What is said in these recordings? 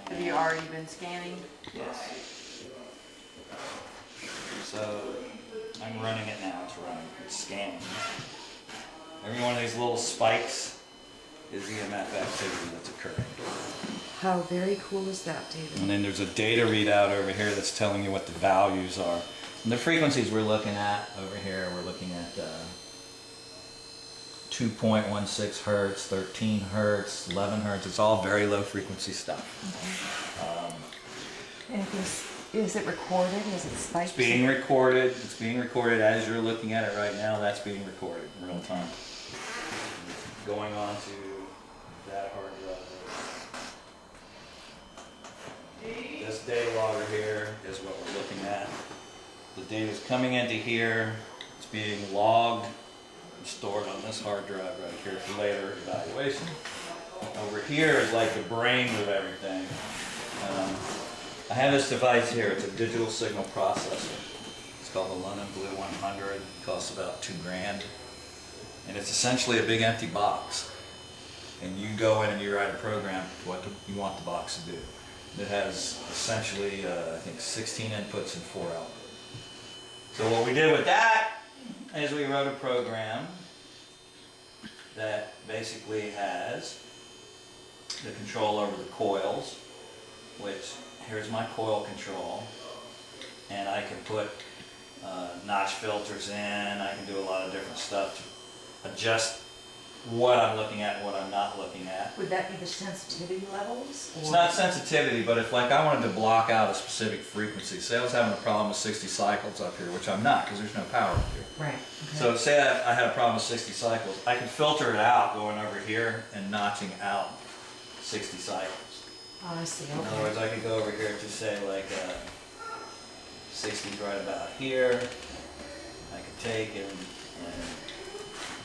Have you already been scanning? Yes. So I'm running it now. It's running. It's scanning. Every one of these little spikes is EMF activity that's occurring. How very cool is that, David? And then there's a data readout over here that's telling you what the values are. And the frequencies we're looking at over here, we're looking at 2.16 hertz, 13 hertz, 11 hertz. It's all very low frequency stuff. And is it recorded? Is it spiked? It's being recorded. It's being recorded as you're looking at it right now. That's being recorded in real time. It's going on to that hard drive. This data logger here is what we're looking at. The data is coming into here. It's being logged and stored on this hard drive right here for later evaluation. Over here is like the brain of everything. I have this device here. It's a digital signal processor. It's called the London Blue 100. It costs about $2 grand. And it's essentially a big empty box. And you go in and you write a program for what you want the box to do. It has essentially, I think, 16 inputs and 4 outputs. So what we did with that is we wrote a program that basically has the control over the coils, which here's my coil control, and I can put notch filters in. I can do a lot of different stuff to adjust what I'm looking at and what I'm not looking at. Would that be the sensitivity levels? Or? It's not sensitivity, but if like I wanted to block out a specific frequency, say I was having a problem with 60 cycles up here, which I'm not because there's no power up here. Right. Okay. So say I had a problem with 60 cycles, I can filter it out going over here and notching out 60 cycles. Oh, I see. In Okay. other words, I could go over here to say like 60 right about here. I could take and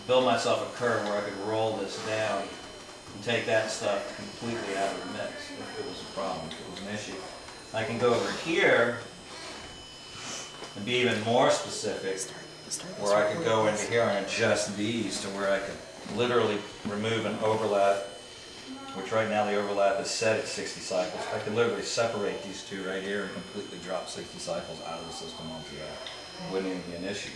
build myself a curve where I could roll this down and take that stuff completely out of the mix if it was a problem, if it was an issue. I can go over here and be even more specific, where I could go into here and adjust these to where I could literally remove an overlap, which right now the overlap is set at 60 cycles. I could literally separate these two right here and completely drop 60 cycles out of the system onto that. It wouldn't even be an issue.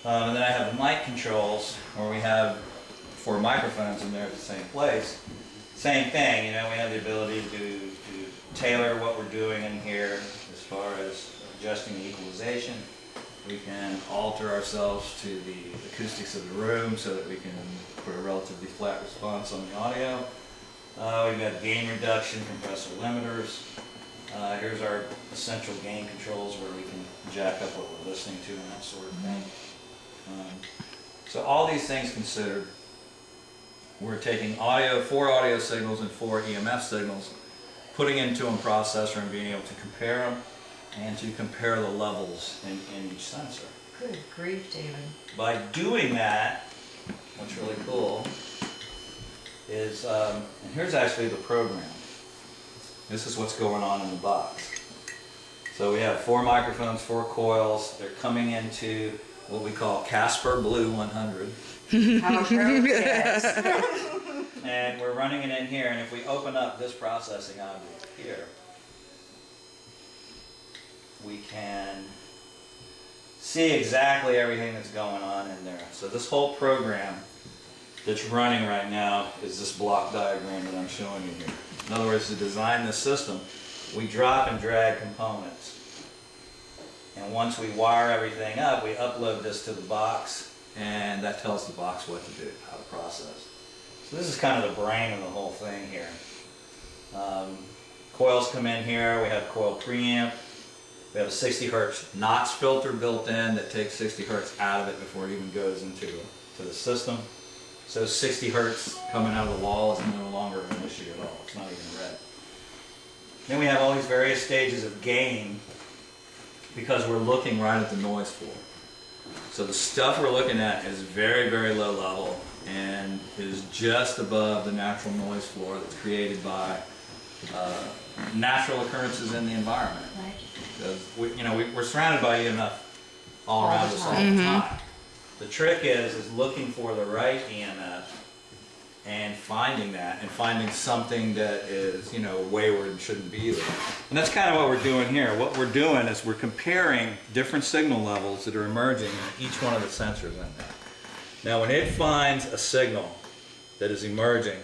And then I have the mic controls where we have 4 microphones in there at the same place. Same thing, you know, we have the ability to tailor what we're doing in here as far as adjusting the equalization. We can alter ourselves to the acoustics of the room so that we can put a relatively flat response on the audio. We've got gain reduction, compressor limiters. Here's our essential gain controls where we can jack up what we're listening to and that sort of thing. So all these things considered, we're taking 4 audio signals and 4 EMF signals, putting into a processor and being able to compare them and to compare the levels in each sensor. Good grief, David. By doing that, what's really cool is, and here's actually the program. This is what's going on in the box. So we have 4 microphones, 4 coils. They're coming into what we call Casper Blue 100. How true? Yes. And we're running it in here, and if we open up this processing object here, we can see exactly everything that's going on in there. So this whole program that's running right now is this block diagram that I'm showing you here. In other words, to design this system, we drop and drag components. And once we wire everything up, we upload this to the box, and that tells the box what to do, how to process. So this is kind of the brain of the whole thing here. Coils come in here. We have coil preamp. We have a 60 hertz notch filter built in that takes 60 hertz out of it before it even goes into the system. So 60 hertz coming out of the wall is no longer an issue at all. It's not even red. Then we have all these various stages of gain because we're looking right at the noise floor. So the stuff we're looking at is very, very low level and is just above the natural noise floor that's created by natural occurrences in the environment. Right. Because we're surrounded by EMF all around us all the time. The trick is looking for the right EMF and finding that, and finding something that is, wayward and shouldn't be there. And that's kind of what we're doing here. What we're doing is we're comparing different signal levels that are emerging in each one of the sensors in there. Now, when it finds a signal that is emerging,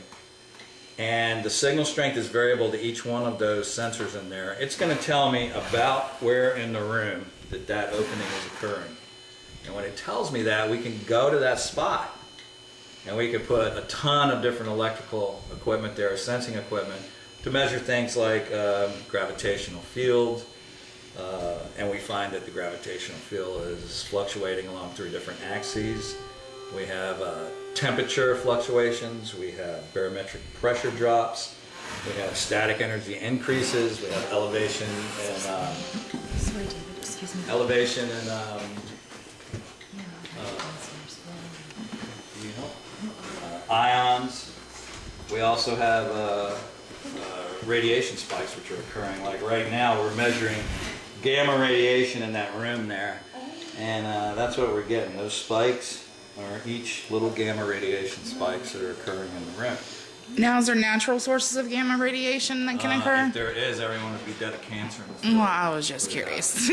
and the signal strength is variable to each one of those sensors in there, it's going to tell me about where in the room that opening is occurring. And when it tells me that, we can go to that spot and we can put a ton of different electrical equipment there, sensing equipment, to measure things like gravitational field, and we find that the gravitational field is fluctuating along 3 different axes. We have temperature fluctuations, we have barometric pressure drops, we have static energy increases, we have elevation and Sorry, David, excuse me. elevation and ions. We also have radiation spikes which are occurring. Like right now we're measuring gamma radiation in that room there, and that's what we're getting. Those spikes are each little gamma radiation spikes that are occurring in the room. Now, is there natural sources of gamma radiation that can occur? If there is, everyone would be dead of cancer. Well, I was just curious.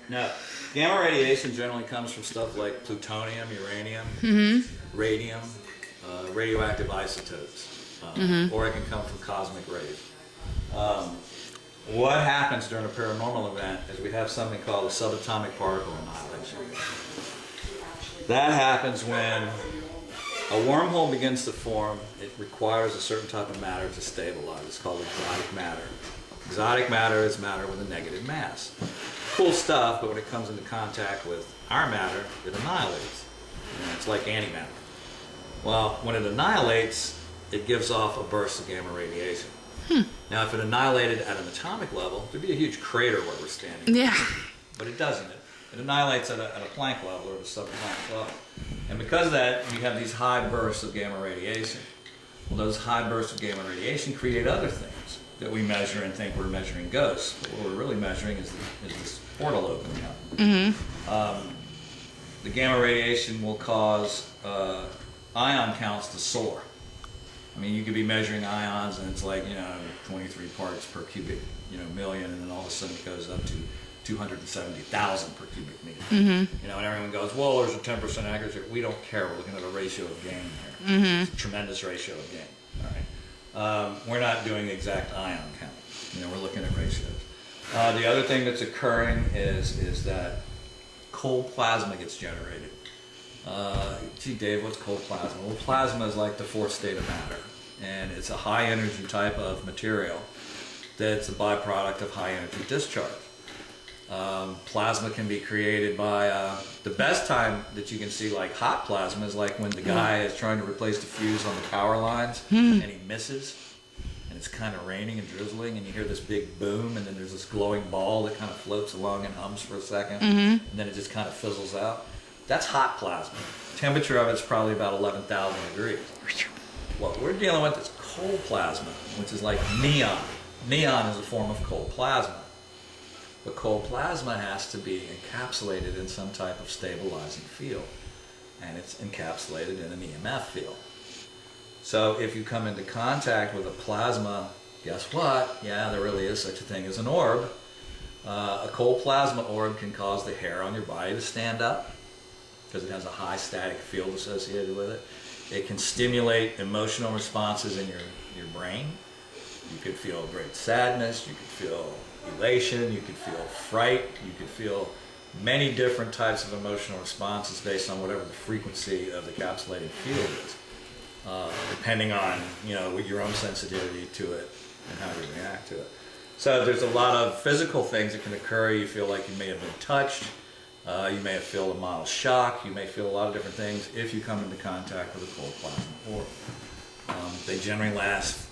No, gamma radiation generally comes from stuff like plutonium, uranium, radium, radioactive isotopes, or it can come from cosmic rays. What happens during a paranormal event is we have something called a subatomic particle annihilation. That happens when a wormhole begins to form. It requires a certain type of matter to stabilize. It's called exotic matter. Exotic matter is matter with a negative mass. Cool stuff, but when it comes into contact with our matter, it annihilates. It's like antimatter. Well, when it annihilates, it gives off a burst of gamma radiation. Now, if it annihilated at an atomic level, there'd be a huge crater where we're standing. Yeah. But it doesn't. It annihilates at a Planck level or at a subatomic level. And because of that, you have these high bursts of gamma radiation. Well, those high bursts of gamma radiation create other things that we measure and think we're measuring ghosts. But what we're really measuring is this portal opening up. The gamma radiation will cause ion counts to soar. I mean, you could be measuring ions and it's like, 23 parts per cubic, million, and then all of a sudden it goes up to 270,000 per cubic meter. And everyone goes, well, there's a 10% accuracy. We don't care. We're looking at a ratio of gain here. It's a tremendous ratio of gain. All right. We're not doing exact ion count. We're looking at ratios. The other thing that's occurring is that cold plasma gets generated. Gee, Dave, what's cold plasma? Well, plasma is like the fourth state of matter, and it's a high energy type of material that's a byproduct of high energy discharge. Plasma can be created by, the best time that you can see like hot plasma is like when the guy is trying to replace the fuse on the power lines and he misses, and it's kind of raining and drizzling, and you hear this big boom, and then there's this glowing ball that kind of floats along and hums for a second, and then it just kind of fizzles out. That's hot plasma. Temperature of it's probably about 11,000 degrees. What we're dealing with is cold plasma, which is like neon. Neon is a form of cold plasma. But cold plasma has to be encapsulated in some type of stabilizing field. And it's encapsulated in an EMF field. So if you come into contact with a plasma, guess what? Yeah, there really is such a thing as an orb. A cold plasma orb can cause the hair on your body to stand up, because it has a high static field associated with it. It can stimulate emotional responses in your brain. You could feel great sadness, you could feel elation, you could feel fright, you could feel many different types of emotional responses based on whatever the frequency of the encapsulated field is, depending on your own sensitivity to it and how you react to it. So there's a lot of physical things that can occur. You feel like you may have been touched. You may feel a mild shock. You may feel a lot of different things if you come into contact with a cold plasma orb. They generally last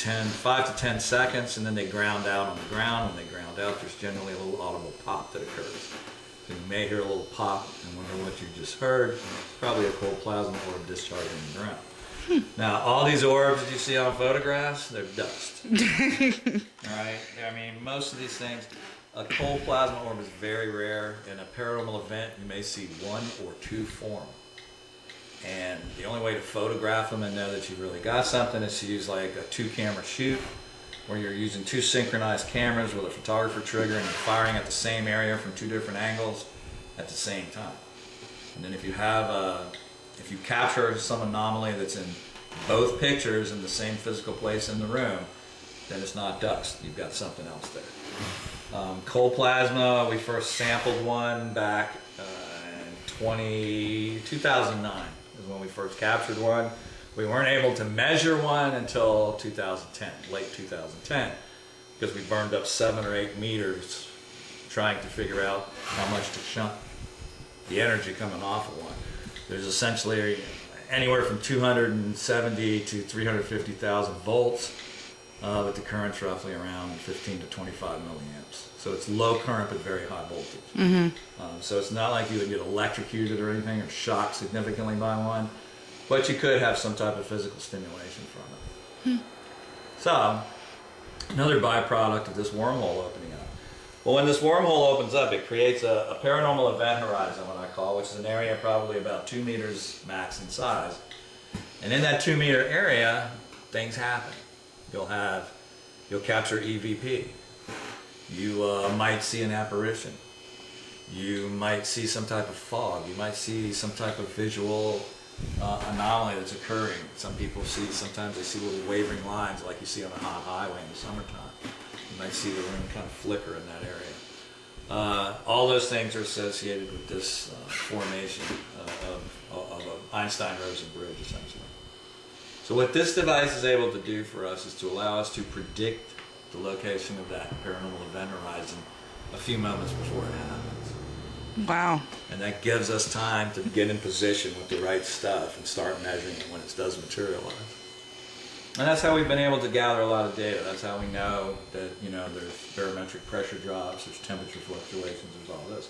5 to 10 seconds, and then they ground out on the ground. When they ground out, there's generally a little audible pop that occurs. So you may hear a little pop and wonder what you just heard. It's probably a cold plasma orb discharging in the ground. Now, all these orbs that you see on photographs, they're dust. All right? I mean, most of these things, a cold plasma orb is very rare. In a paranormal event, you may see 1 or 2 form. And the only way to photograph them and know that you've really got something is to use like a 2-camera shoot, where you're using 2 synchronized cameras with a photographer trigger and you're firing at the same area from 2 different angles at the same time. And then if you capture some anomaly that's in both pictures in the same physical place in the room, then it's not dust. You've got something else there. Cold plasma, we first sampled one back in 2009 is when we first captured one. We weren't able to measure one until 2010, late 2010, because we burned up 7 or 8 meters trying to figure out how much to shunt the energy coming off of one. There's essentially anywhere from 270 to 350,000 volts, but the current's roughly around 15 to 25 milliamps. So it's low current but very high voltage. So it's not like you would get electrocuted or anything or shocked significantly by one, but you could have some type of physical stimulation from it. So another byproduct of this wormhole opening up. Well, when this wormhole opens up, it creates a paranormal event horizon, what I call, which is an area probably about 2 meters max in size. And in that 2 meter area, things happen. You'll capture EVP. You might see an apparition. You might see some type of fog. You might see some type of visual anomaly that's occurring. Some people sometimes they see little wavering lines like you see on a hot highway in the summertime. You might see the room kind of flicker in that area. All those things are associated with this formation of an Einstein-Rosen bridge, essentially. So what this device is able to do for us is to allow us to predict the location of that paranormal event horizon a few moments before it happens. Wow. And that gives us time to get in position with the right stuff and start measuring it when it does materialize. And that's how we've been able to gather a lot of data. That's how we know that, there's barometric pressure drops, there's temperature fluctuations, there's all this.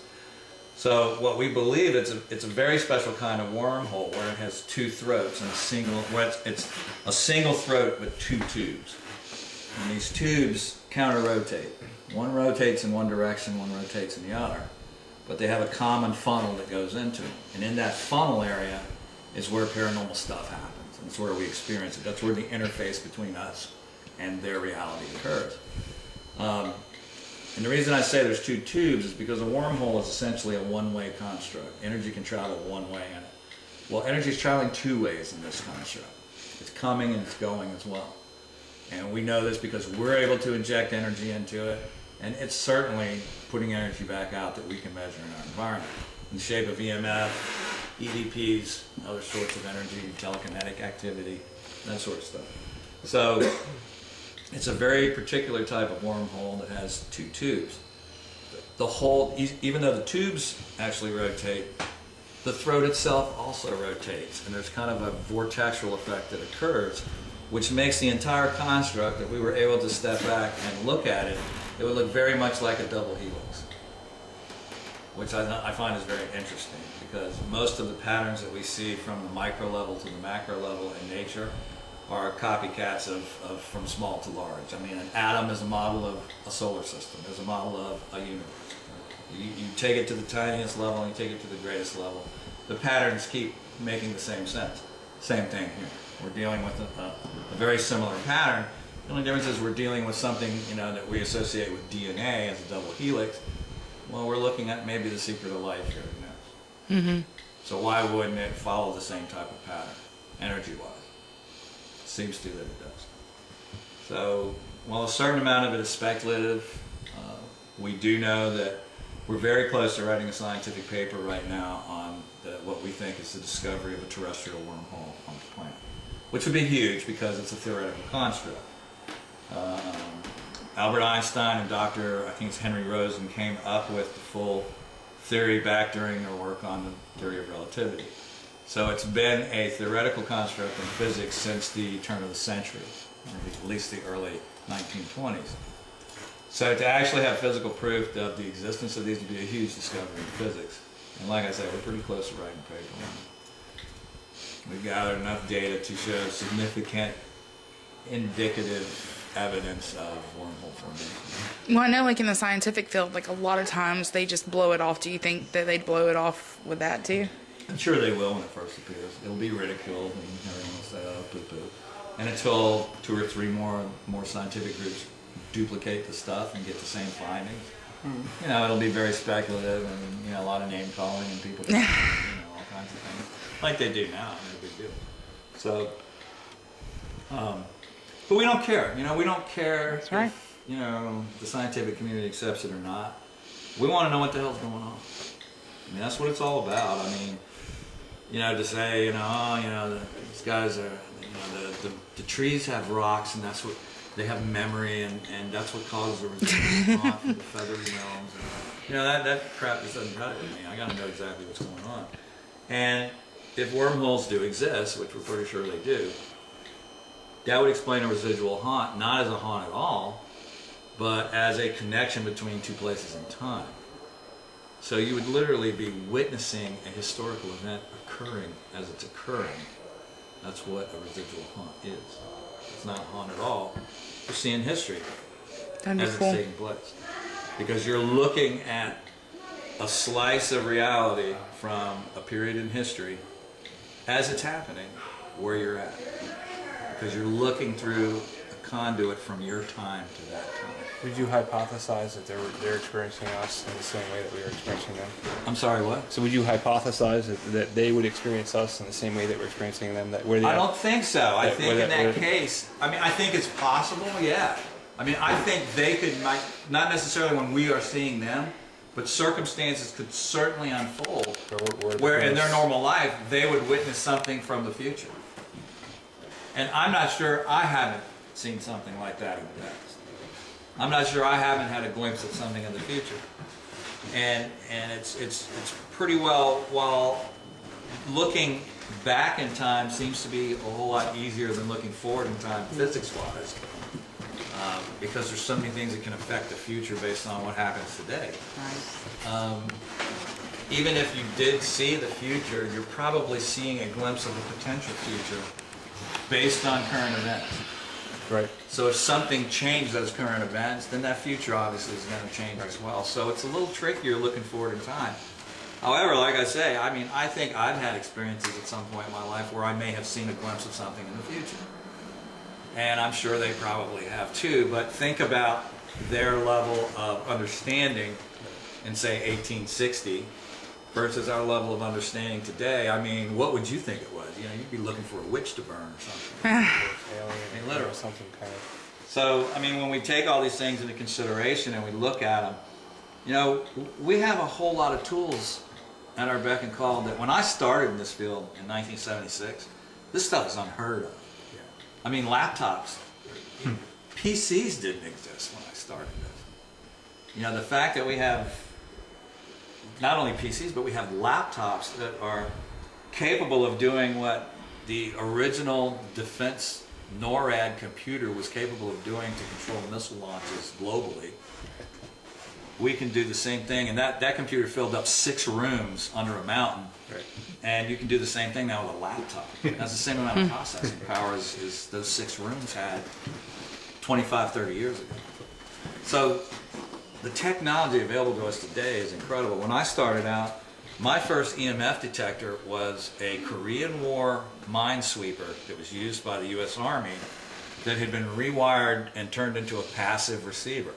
So what we believe, it's a very special kind of wormhole where it has 2 throats and it's a single throat with 2 tubes. And these tubes counter-rotate. One rotates in one direction, one rotates in the other. But they have a common funnel that goes into it. And in that funnel area is where paranormal stuff happens. And it's where we experience it. That's where the interface between us and their reality occurs. And the reason I say there's 2 tubes is because a wormhole is essentially a one-way construct. Energy can travel one way in it. Well, energy is traveling 2 ways in this construct. It's coming and it's going as well. And we know this because we're able to inject energy into it, and it's certainly putting energy back out that we can measure in our environment in the shape of EMF, EVPs, other sorts of energy, telekinetic activity, that sort of stuff. So it's a very particular type of wormhole that has 2 tubes. The whole, even though the tubes actually rotate, the throat itself also rotates, and there's kind of a vortexual effect that occurs, which makes the entire construct, if we were able to step back and look at it, it would look very much like a double helix, which I find is very interesting, because most of the patterns that we see from the micro level to the macro level in nature are copycats of from small to large. I mean, an atom is a model of a solar system, is a model of a universe. You take it to the tiniest level and you take it to the greatest level. The patterns keep making the same sense. Same thing here. We're dealing with a very similar pattern. The only difference is we're dealing with something that we associate with DNA as a double helix. Well, we're looking at maybe the secret of life here. So why wouldn't it follow the same type of pattern, energy-wise? Seems to that it does. So while a certain amount of it is speculative, we do know that we're very close to writing a scientific paper right now on what we think is the discovery of a terrestrial wormhole on the planet, which would be huge because it's a theoretical construct. Albert Einstein and Dr. I think it's Henry Rosen came up with the full theory back during their work on the theory of relativity. So it's been a theoretical construct in physics since the turn of the century. at least the early 1920s. So to actually have physical proof of the existence of these would be a huge discovery in physics. And like I said, we're pretty close to writing a paper on it. We've gathered enough data to show significant indicative evidence of wormhole formation. Well, I know, like in the scientific field, like a lot of times they just blow it off. Do you think that they'd blow it off with that too? I'm sure they will when it first appears. It'll be ridiculed and everyone will say, oh, poo-poo. And until 2 or 3 more scientific groups duplicate the stuff and get the same findings, you know, it'll be very speculative and, you know, a lot of name calling and people, you know, all kinds of things. Like they do now, no big deal. So, but we don't care, you know, we don't care That's right. if, you know, the scientific community accepts it or not. We want to know what the hell's going on. I mean, that's what it's all about. I mean, you know, to say, you know, oh, you know, these guys are, you know, the trees have rocks and that's what, they have memory and that's what causes the residual haunt from the feathery realms. And, you know, that crap just doesn't cut it with me. I gotta know exactly what's going on. And if wormholes do exist, which we're pretty sure they do, that would explain a residual haunt, not as a haunt at all, but as a connection between 2 places in time. So you would literally be witnessing a historical event occurring as it's occurring. That's what a residual haunt is. It's not a haunt at all. You're seeing history That'd be as cool. it's taking place. Because you're looking at a slice of reality from a period in history as it's happening where you're at. Because you're looking through a conduit from your time to that time. Would you hypothesize that they're experiencing us in the same way that we are experiencing them? I'm sorry, what? So would you hypothesize that they would experience us in the same way that we're experiencing them? That where they I don't think so. I think in that where- case, I mean, I think it's possible, yeah. I mean, I think they could, not necessarily when we are seeing them, but circumstances could certainly unfold where in their normal life, they would witness something from the future. And I'm not sure I haven't seen something like that in the past. I'm not sure I haven't had a glimpse of something in the future. And it's pretty well, while looking back in time seems to be a whole lot easier than looking forward in time physics-wise. Because there's so many things that can affect the future based on what happens today. Even if you did see the future, you're probably seeing a glimpse of a potential future based on current events. Right. So if something changed those current events, then that future obviously is going to change as well. So it's a little trickier looking forward in time. However, like I say, I mean, I think I've had experiences at some point in my life where I may have seen a glimpse of something in the future. And I'm sure they probably have too, but think about their level of understanding in, say, 1860 versus our level of understanding today. I mean, what would you think it was? You know, you'd be looking for a witch to burn or something. Alien, I mean, literally. something kind of. So, I mean, when we take all these things into consideration and we look at them, you know, we have a whole lot of tools at our beck and call that when I started in this field in 1976, this stuff is unheard of. I mean, laptops, PCs didn't exist when I started this. You know, the fact that we have not only PCs, but we have laptops that are capable of doing what the original defense NORAD computer was capable of doing to control missile launches globally. We can do the same thing, and that computer filled up 6 rooms under a mountain. Right. And you can do the same thing now with a laptop. It has the same amount of processing power as those 6 rooms had 25, 30 years ago. So the technology available to us today is incredible. When I started out, my first EMF detector was a Korean War minesweeper that was used by the U.S. Army that had been rewired and turned into a passive receiver.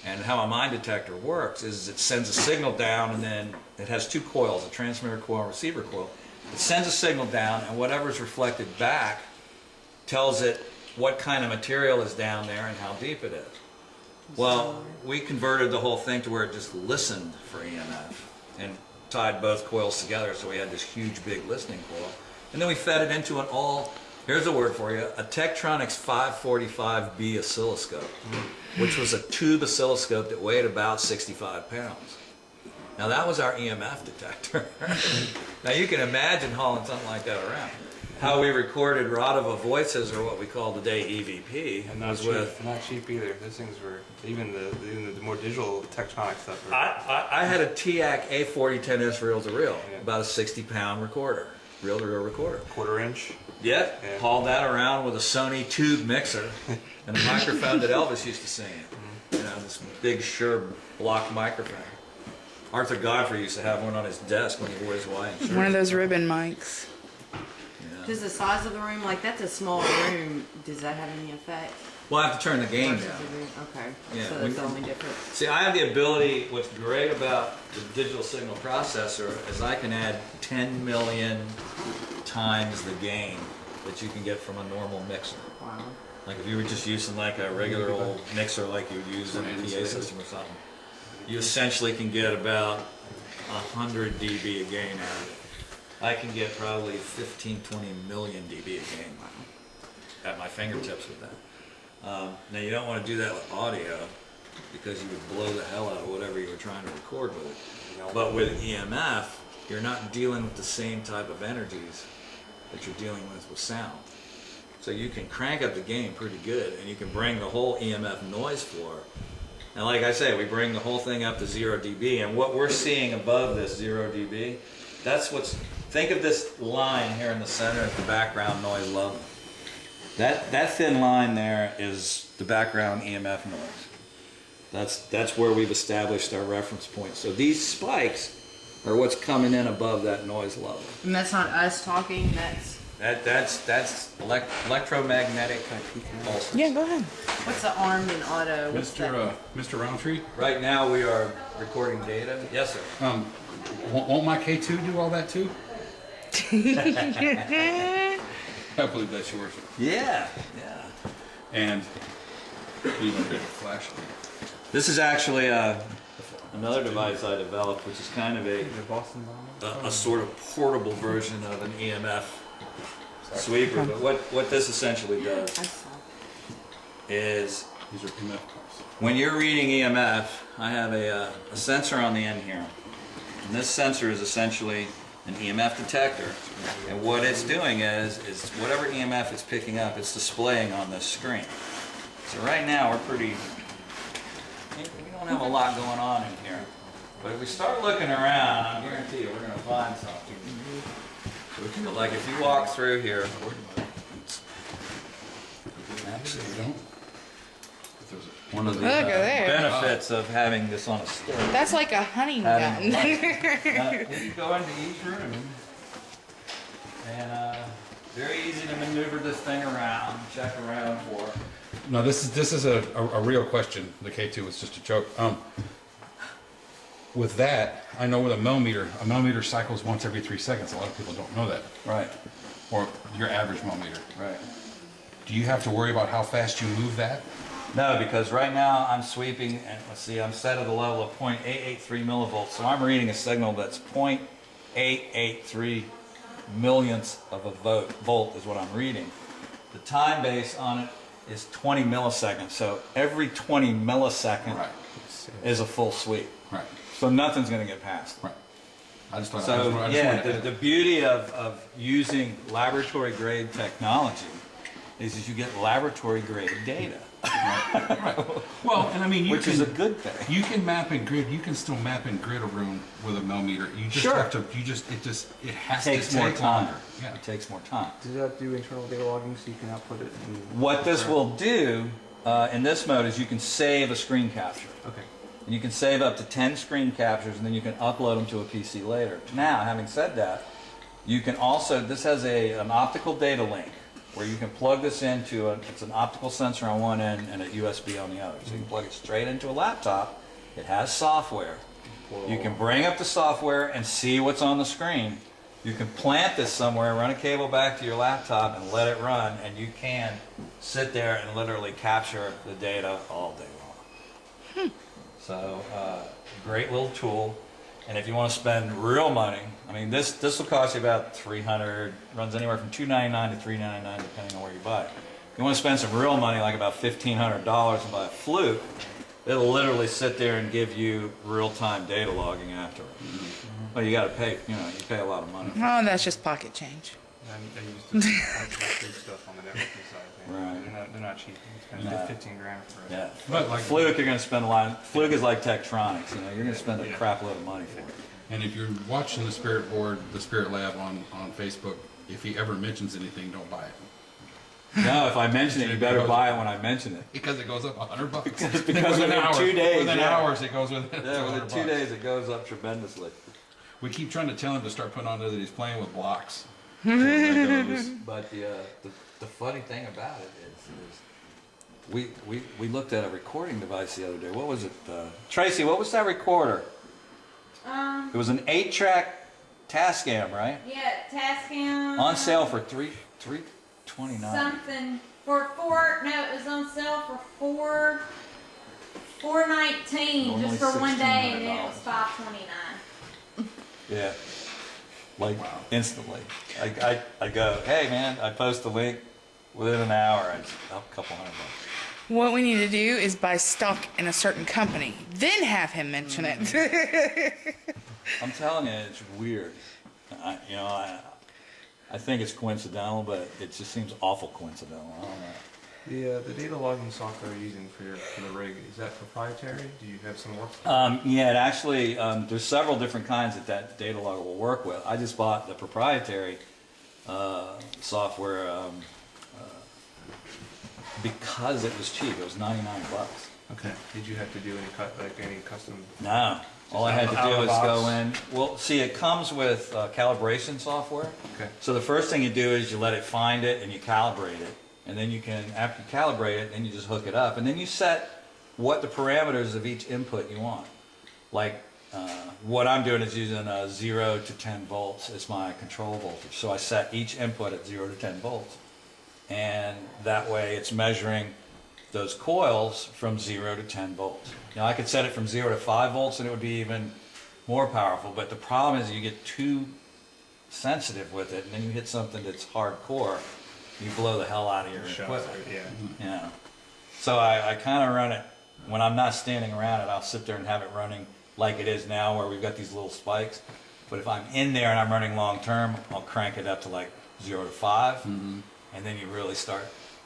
And how a mine detector works is it sends a signal down, and then it has 2 coils, a transmitter coil and receiver coil. It sends a signal down, and whatever's reflected back tells it what kind of material is down there and how deep it is. Well, we converted the whole thing to where it just listened for EMF and tied both coils together, so we had this huge big listening coil. And then we fed it into an here's a word for you, a Tektronix 545B oscilloscope, which was a tube oscilloscope that weighed about 65 pounds. Now that was our EMF detector. Now you can imagine hauling something like that around. how we recorded Radova voices, or what we call today EVP, And not was cheap, with. not cheap either. Those things were even the more digital tectonic stuff. Were, I had a TIAC A4010S reel-to-reel, Yeah. about a 60-pound recorder, reel-to-reel recorder. quarter-inch. Yep, Yeah. hauled that around with a Sony tube mixer and a microphone that Elvis used to sing in. You know, this big Shure block microphone. Arthur Godfrey used to have one on his desk when he wore his Hawaiian shirt. One of those ribbon mics. Yeah. Does the size of the room, like that's a small room, does that have any effect? We'll have to turn the gain Versus down. the room? Okay, Yeah, so that's the only difference. See, I have the ability, what's great about the digital signal processor is I can add 10 million times the gain that you can get from a normal mixer. Wow. Like if you were just using like a regular old mixer like you would use in a PA system or something, you essentially can get about 100 dB a gain out of it. I can get probably 15, 20 million dB a gain at my fingertips with that. Now you don't want to do that with audio because you would blow the hell out of whatever you were trying to record with it. But with EMF, you're not dealing with the same type of energies that you're dealing with sound. So you can crank up the gain pretty good, and you can bring the whole EMF noise floor. And like I say, we bring the whole thing up to 0 dB, and what we're seeing above this 0 dB, that's what's, think of this line here in the center as the background noise level. That thin line there is the background EMF noise. That's where we've established our reference point. So these spikes are what's coming in above that noise level. And that's not us talking, that's... That's electromagnetic pulses. Yeah, go ahead. What's the armed and auto? What's that? Mr. Rountree, Right now we are recording data. Yes, sir. won't my K2 do all that too? I believe that's yours. Yeah, yeah. And you want to flash it? This is actually another device I developed, which is kind of The Boston bomb. a sort of portable version of an EMF sweeper. But what this essentially does I saw. is These are MF cards. when you're reading EMF, I have a sensor on the end here. And this sensor is essentially an EMF detector. And what it's doing is whatever EMF it's picking up, it's displaying on this screen. So right now we don't have a lot going on in here. But if we start looking around, I guarantee you we're going to find something. Like if you walk through here, one of the Look at there. benefits of having this on a stick. That's like a hunting Having gun. you go into each room, and very easy to maneuver this thing around, check around for. No, this is a real question. The K2 was just a joke. With that, I know with a millimeter cycles once every 3 seconds. A lot of people don't know that. Right, Or your average millimeter. right. Do you have to worry about how fast you move that? No, because right now I'm sweeping, and let's see, I'm set at the level of 0.883 millivolts, so I'm reading a signal that's 0.883 millionths of a volt is what I'm reading. The time base on it is 20 milliseconds, so every 20 millisecond Right. is a full sweep. Right. So nothing's going to get past. Right. I just thought. So I just yeah, wanted the beauty of using laboratory grade technology is you get laboratory grade data, Right. Well, and I mean, which is a good thing. You can map in grid. You can still map in grid a room with a millimeter. You just Sure. have to. It has It takes to more take time. longer. Yeah. It takes more time. Does that do internal data logging so you can output it? What this will do in this mode is you can save a screen capture. Okay. And you can save up to 10 screen captures, and then you can upload them to a PC later. Now, having said that, you can also, this has an optical data link where you can plug this into, it's an optical sensor on one end and a USB on the other. So you can plug it straight into a laptop. It has software. You can bring up the software and see what's on the screen. You can plant this somewhere, run a cable back to your laptop and let it run, and you can sit there and literally capture the data all day long. So, great little tool. And if you want to spend real money, I mean, this will cost you about $300, runs anywhere from $299 to $399 depending on where you buy it. If you want to spend some real money, like about $1,500 and buy a flute, it'll literally sit there and give you real-time data logging after it. Well, you got to pay, you pay a lot of money. Oh, that's just pocket change. I used to do stuff on the networking side. Man. Right. They're not cheap. It's No. 15 grand for it. Yeah. But like, Fluke, you're going to spend a lot. Fluke is like Tektronix. You know, you're going to spend a crap load of money for it. and if you're watching the Spirit Board, the Spirit Lab on Facebook, if he ever mentions anything, don't buy it. No, if I mention it, you better buy it when I mention it. Because it goes up $100. Because within within 2 days, within yeah. hours, it goes within. Yeah, within 2 $100. days it goes up tremendously. We keep trying to tell him to start putting on that he's playing with blocks. But the funny thing about it is we looked at a recording device the other day. What was it? Tracy, what was that recorder? It was an 8-track Tascam, right? Yeah, Tascam. On sale for $329. Something for no, it was on sale for $419 Normally just for one day, and then it $1,600. was $529. Yeah. Like instantly. I go, hey man, I post a link within an hour. It's a couple $100. What we need to do is buy stock in a certain company, then have him mention it. I'm telling you, it's weird. I think it's coincidental, but it just seems awful coincidental. I don't know. The data logging software you're using for the rig, is that proprietary? Do you have some work? Yeah, it actually, there's several different kinds that data logger will work with. I just bought the proprietary software because it was cheap. It was $99. Okay. Did you have to do any custom? No. All I had to out do of was the box? go in. Well, see, it comes with calibration software. Okay. So the first thing you do is you let it find it and you calibrate it. And then you can, after you calibrate it, then you just hook it up. And then you set what the parameters of each input you want. Like what I'm doing is using 0 to 10 volts as my control voltage. So I set each input at 0 to 10 volts. And that way it's measuring those coils from 0 to 10 volts. Now I could set it from 0 to 5 volts and it would be even more powerful. But the problem is you get too sensitive with it and then you hit something that's hardcore. You blow the hell out of your equipment. Yeah. So I kind of run it, when I'm not standing around it, I'll sit there and have it running like it is now where we've got these little spikes. But if I'm in there and I'm running long term, I'll crank it up to like 0 to 5. And then you really start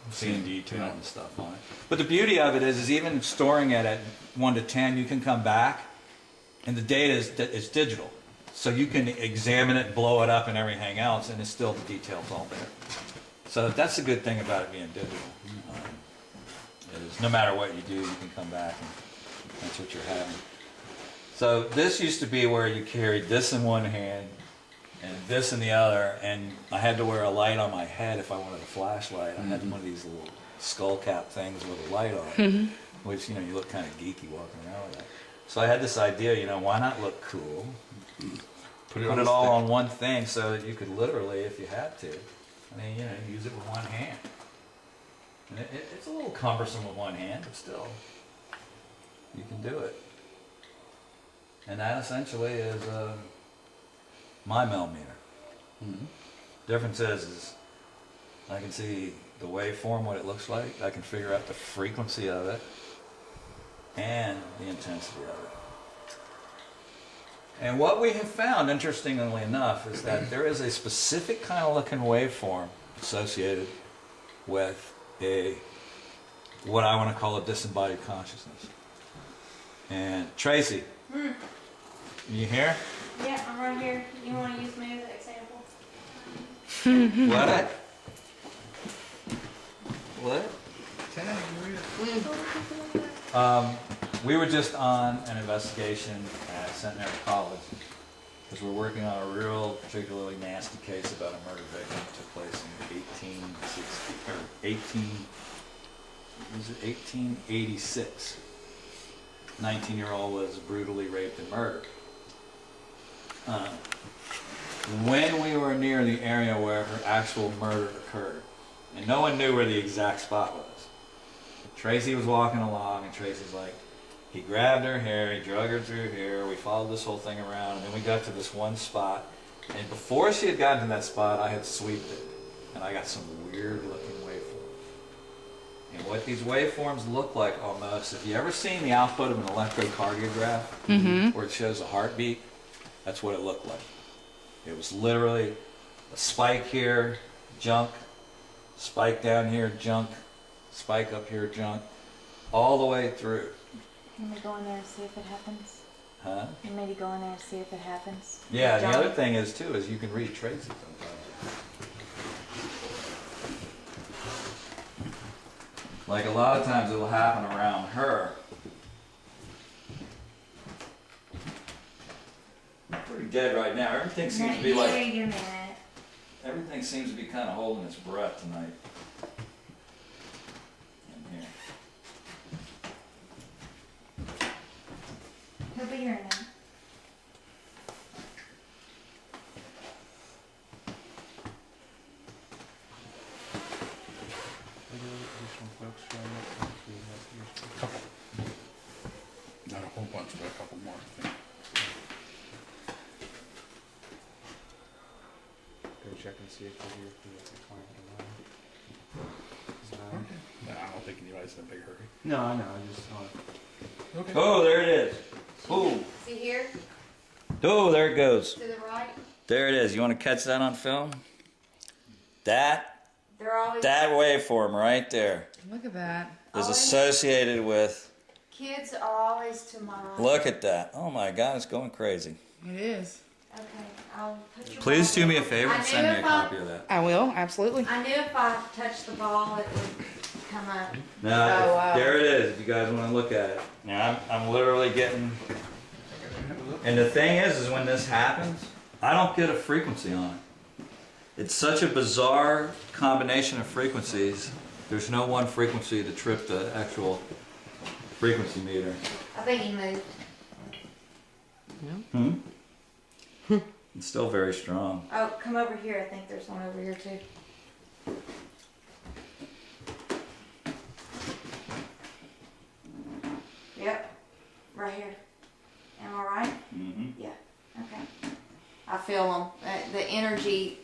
seeing detail and stuff on it. But the beauty of it is even storing it at 1 to 10, you can come back and the data is digital. So you can examine it, blow it up and everything else, and it's still the details all there. So that's the good thing about it being digital. Is no matter what you do, you can come back and that's what you're having. So this used to be where you carried this in one hand and this in the other, and I had to wear a light on my head if I wanted a flashlight. I had one of these little skull cap things with a light on it, which, you look kind of geeky walking around with that. So I had this idea, why not look cool? Put it all on one thing so that you could literally, if you had to, use it with one hand. And it's a little cumbersome with one hand, but still, you can do it. And that essentially is my millimeter. Difference is I can see the waveform, what it looks like. I can figure out the frequency of it and the intensity of it. And what we have found, interestingly enough, is that there is a specific kind of looking waveform associated with what I want to call a disembodied consciousness. And Tracy, you here? Yeah, I'm right here. You want to use me as an example? What? What? We were just on an investigation at Centenary College because we're working on a real particularly nasty case about a murder victim that took place in 1886. 19-year-old was brutally raped and murdered. When we were near the area where her actual murder occurred, and no one knew where the exact spot was. Tracy was walking along, and Tracy's like, he grabbed her hair, he drug her through here, we followed this whole thing around, and then we got to this one spot, and before she had gotten to that spot, I had sweeped it, and I got some weird looking waveforms. And what these waveforms look like almost, if you ever seen the output of an electrocardiograph, where it shows a heartbeat, that's what it looked like. It was literally a spike here, junk, spike down here, junk, spike up here, junk, all the way through. Can we go in there and see if it happens? Huh? Can maybe go in there and see if it happens? Yeah, the John? other thing is too, is you can retrace it sometimes. Like a lot of times it will happen around her. Pretty dead right now. Everything seems to be like, Wait a minute. everything seems to be kind of holding its breath tonight. In here. He'll be here in a minute. Couple. Not a whole bunch, but a couple more, I think. Go check and see if they're here for the client or not. No, I don't think anybody's in a big hurry. No, I know. I just Okay. Oh, there it is. Boom. See here? Oh, there it goes. To the right? There it is. You want to catch that on film? That They're always waveform right there Look at that. is Always- associated with, kids are always to my right. look at that. Oh my God, it's going crazy. It is. Okay, I'll put your Please ball do me a down. favor I and knew send me a if copy of that. I will, absolutely. I knew if I touched the ball, it would come up. Now, Oh, wow. there it is, if you guys want to look at it. Now, I'm literally getting, and the thing is when this happens, I don't get a frequency on it. It's such a bizarre combination of frequencies. There's no one frequency to trip the actual frequency meter. I think he moved. Hmm? It's still very strong. Oh, come over here. I think there's one over here too. Yep, right here. Am I right? Mm-hmm. Yeah. Okay. I feel them. The energy,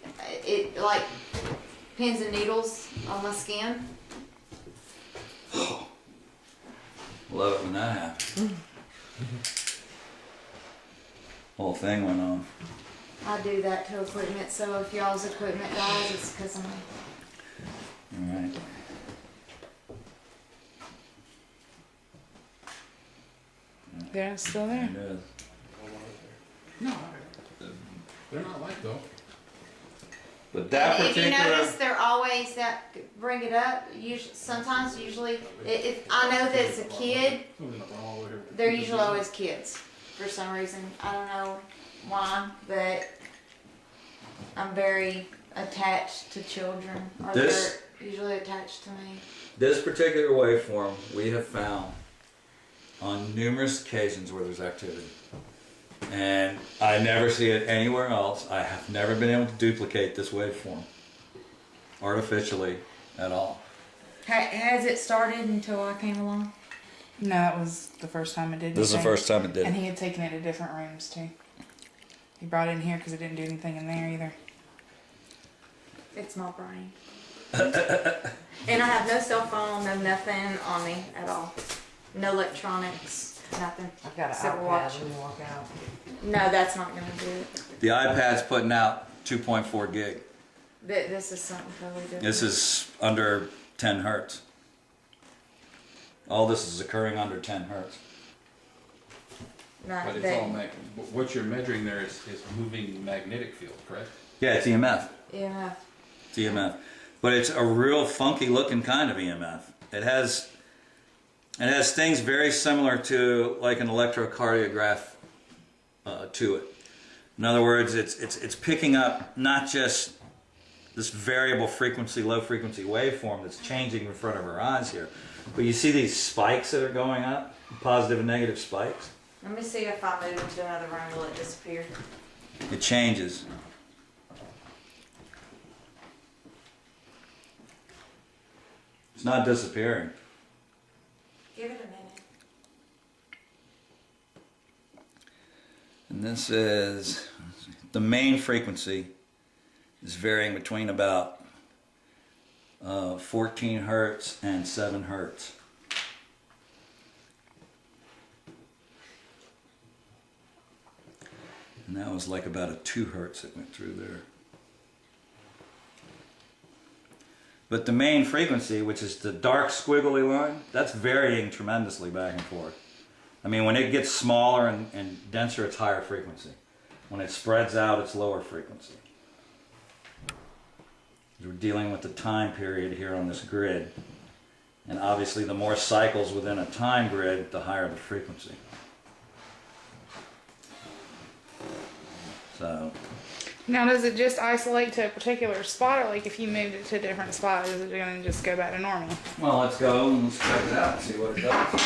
it like pins and needles on my skin. Love it when that happens. Whole thing went on. I do that to equipment, so if y'all's equipment dies, it's because of me. Alright. They're still there. It is. No, they're not like though. But that If you particular, notice, they're always that bring it up. Usually, if I know that it's a kid, they're usually always kids for some reason. I don't know why, but I'm very attached to children, or This- they're usually attached to me. this particular waveform we have found on numerous occasions where there's activity. And I never see it anywhere else. I have never been able to duplicate this waveform artificially at all. Has it started until I came along? No, that was the first time it did. This is the anything. first time it did. And he had taken it to different rooms too. He brought it in here because it didn't do anything in there either. It's my brain. And I have no cell phone, no nothing on me at all. No electronics, nothing. I've got an Except iPad watch. when you walk out. No, that's not gonna do it. The iPad's putting out 2.4 gig. This is something totally different. This is under 10 hertz. All this is occurring under 10 hertz. Not But it's that- all what you're measuring there is moving magnetic field, correct? Yeah, it's EMF. Yeah. It's EMF. But it's a real funky looking kind of EMF. It has things very similar to like an electrocardiograph to it. In other words, it's picking up not just this variable frequency, low frequency waveform that's changing in front of our eyes here, but you see these spikes that are going up, positive and negative spikes. Let me see if I move into another room, will it disappear? It changes. It's not disappearing. Give it a minute. And this is, the main frequency is varying between about 14 hertz and 7 hertz. And that was like about a 2 hertz that went through there. But the main frequency, which is the dark squiggly line, that's varying tremendously back and forth. I mean, when it gets smaller and denser, it's higher frequency. When it spreads out, it's lower frequency. We're dealing with the time period here on this grid. And obviously, the more cycles within a time grid, the higher the frequency. So, Now, does it just isolate to a particular spot, or like if you moved it to a different spot, is it going to just go back to normal? well, let's go and let's check it out and see what it does.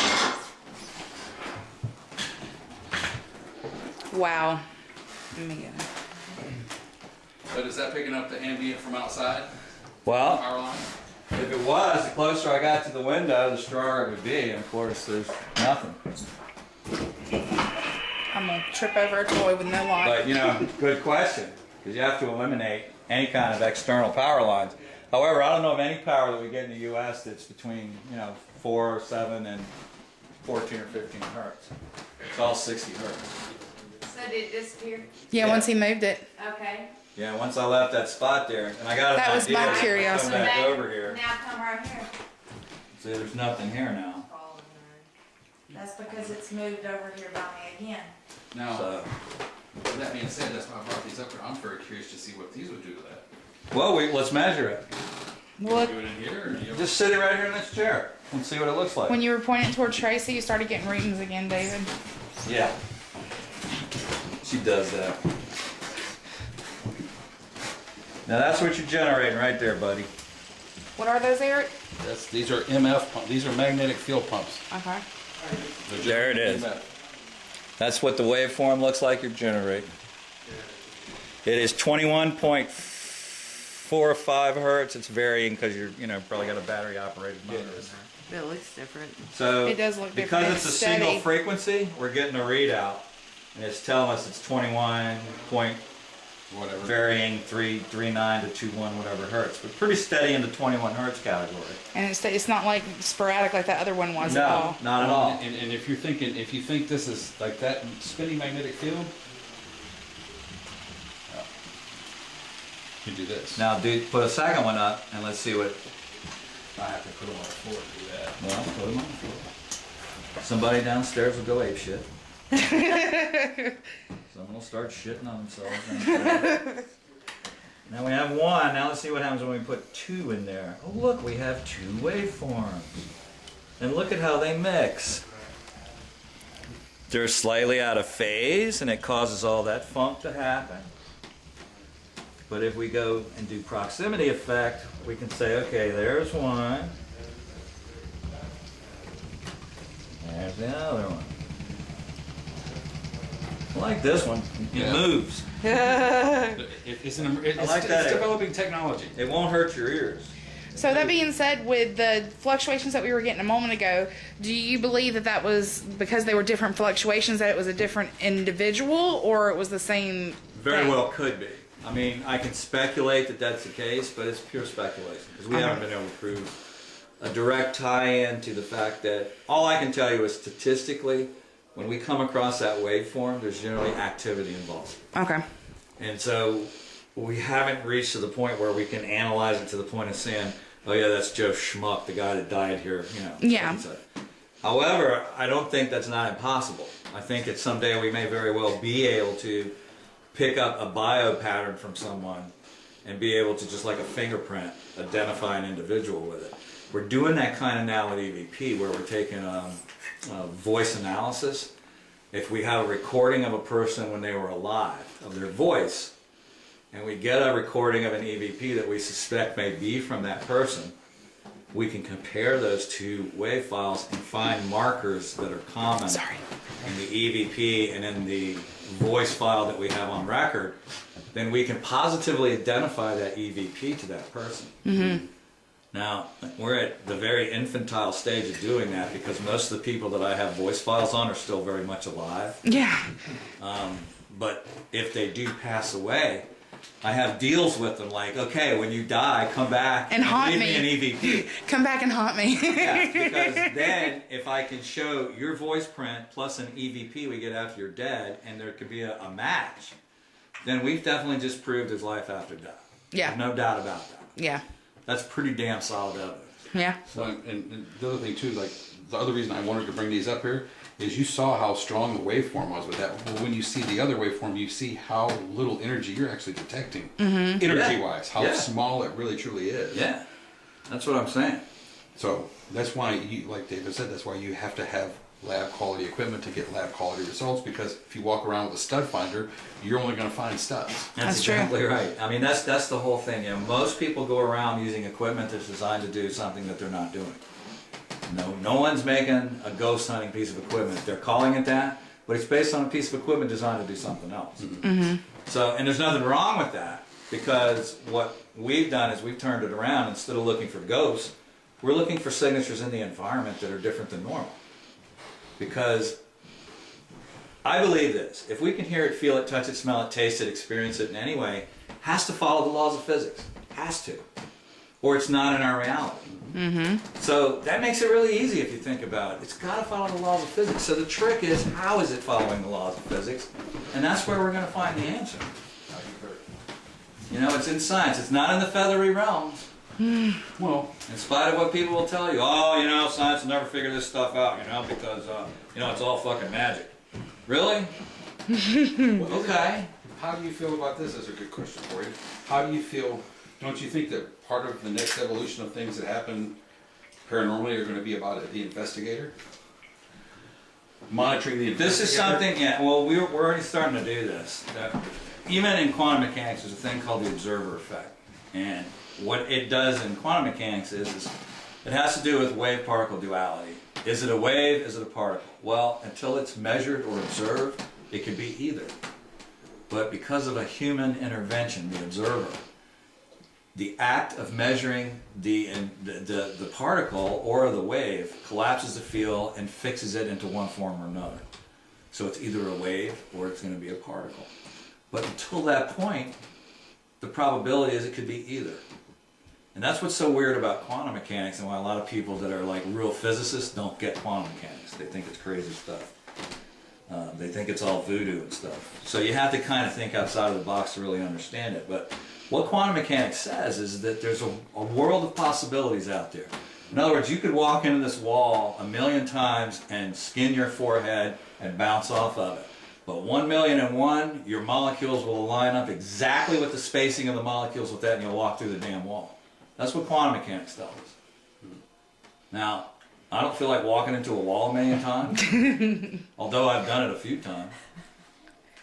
Wow. Let me get it. But is that picking up the ambient from outside? Well, Power line? if it was, the closer I got to the window, the stronger it would be. And of course, there's nothing. I'm going to trip over a toy with no line. But, you know, good question. Because you have to eliminate any kind of external power lines. However, I don't know of any power that we get in the U.S. that's between, 4 or 7 and 14 or 15 hertz. It's all 60 hertz. So did it disappear? Yeah, once he moved it. Okay. Yeah, once I left that spot there, and I got an That was idea, my when I curiosity. Come back over here. Now come right here. See, there's nothing here now. That's because it's moved over here by me again. Now, So, with that being said, that's why I brought these up here. I'm very curious to see what these would do to that. well, let's measure it. Well, Do it in here, or do you Just sit it right here in this chair and see what it looks like. when you were pointing toward Tracy, you started getting readings again, David. Yeah. She does that. Now that's what you're generating right there, buddy. What are those, Eric? These are MF pumps. These are magnetic field pumps. Okay. There it is. That's what the waveform looks like you're generating. It is 21.45 hertz. It's varying because you're, probably got a battery operated motor. It looks different. So It does look because different. it's a It's single steady. frequency, we're getting a readout. And it's telling us it's 21 point Whatever. varying 339 to 21 whatever hertz, but pretty steady in the 21 hertz category. And it's not like sporadic like that other one was at No, all. not at all. And if you think this is like that spinning magnetic field, you do this. Now, dude, put a second one up and let's see what. I have to put them on the floor to do that. Well, put them on the floor. Somebody downstairs will go ape shit. Someone will start shitting on themselves. Now we have one. Now let's see what happens when we put 2 in there. Oh look, we have 2 waveforms. And look at how they mix. They're slightly out of phase and it causes all that funk to happen. But if we go and do proximity effect, we can say, okay, there's one. There's the other one. I like this one. It Yeah. moves. It's like that. developing technology. It won't hurt your ears. So that being said, with the fluctuations that we were getting a moment ago, do you believe that was because they were different fluctuations, that it was a different individual, or it was the same Very thing? well could be. I mean, I can speculate that that's the case, but it's pure speculation because we haven't been able to prove a direct tie-in to the fact that all I can tell you is statistically, when we come across that waveform, there's generally activity involved. Okay. And so we haven't reached to the point where we can analyze it to the point of saying, oh yeah, that's Joe Schmuck, the guy that died here, Yeah. such and such. However, I don't think that's not impossible. I think that someday we may very well be able to pick up a bio pattern from someone and be able to, just like a fingerprint, identify an individual with it. We're doing that kind of now with EVP, where we're taking voice analysis. If we have a recording of a person when they were alive, of their voice, and we get a recording of an EVP that we suspect may be from that person, we can compare those 2 wave files and find markers that are common in the EVP and in the voice file that we have on record. Then we can positively identify that EVP to that person. Mm-hmm. Now, we're at the very infantile stage of doing that because most of the people that I have voice files on are still very much alive. Yeah. But if they do pass away, I have deals with them like, okay, when you die, come back And haunt leave me. an EVP. Come back and haunt me. Yeah, because then if I can show your voice print plus an EVP we get after you're dead, and there could be a match, then we've definitely just proved there's life after death. Yeah. There's no doubt about that. Yeah. That's pretty damn solid evidence. Yeah. Well, and the other thing too, like the other reason I wanted to bring these up here is you saw how strong the waveform was with that. Well, when you see the other waveform, you see how little energy you're actually detecting, energy-wise, how small it really truly is. Yeah, that's what I'm saying. So that's why, you, like David said, that's why you have to have lab quality equipment to get lab quality results, because if you walk around with a stud finder, you're only going to find studs. That's true. Exactly right. I mean, that's the whole thing. You know, most people go around using equipment that's designed to do something that they're not doing. No one's making a ghost hunting piece of equipment. They're calling it that, but it's based on a piece of equipment designed to do something else. So, and there's nothing wrong with that, because what we've done is we've turned it around. Instead of looking for ghosts, we're looking for signatures in the environment that are different than normal. Because I believe this: if we can hear it, feel it, touch it, smell it, taste it, experience it in any way, it has to follow the laws of physics. Has to. Or it's not in our reality. So that makes it really easy if you think about it. It's got to follow the laws of physics. So the trick is, how is it following the laws of physics? And that's where we're going to find the answer. You know, it's in science. It's not in the feathery realms. Well, In spite of what people will tell you, oh, you know, science will never figure this stuff out, you know, because, you know, it's all fucking magic. Really? Okay. how do you feel about this? That's a good question for you. How do you feel? Don't you think that part of the next evolution of things that happen paranormally are going to be about the investigator? Monitoring the investigator? This is something, yeah, well, we're already starting to do this. Even in quantum mechanics, there's a thing called the observer effect. And what it does in quantum mechanics is it has to do with wave-particle duality. Is it a wave? Is it a particle? Well, until it's measured or observed, it could be either. But because of a human intervention, the observer, the act of measuring the particle or the wave collapses the field and fixes it into one form or another. So it's either a wave or it's going to be a particle. But until that point, the probability is it could be either. And that's what's so weird about quantum mechanics, and why a lot of people that are like real physicists don't get quantum mechanics. They think it's crazy stuff. They think it's all voodoo and stuff. So you have to kind of think outside of the box to really understand it. But what quantum mechanics says is that there's a world of possibilities out there. In other words, you could walk into this wall 1,000,000 times and skin your forehead and bounce off of it. But 1,000,001, your molecules will line up exactly with the spacing of the molecules with that, and you'll walk through the damn wall. That's what quantum mechanics tells us. Now, I don't feel like walking into a wall 1,000,000 times, although I've done it a few times.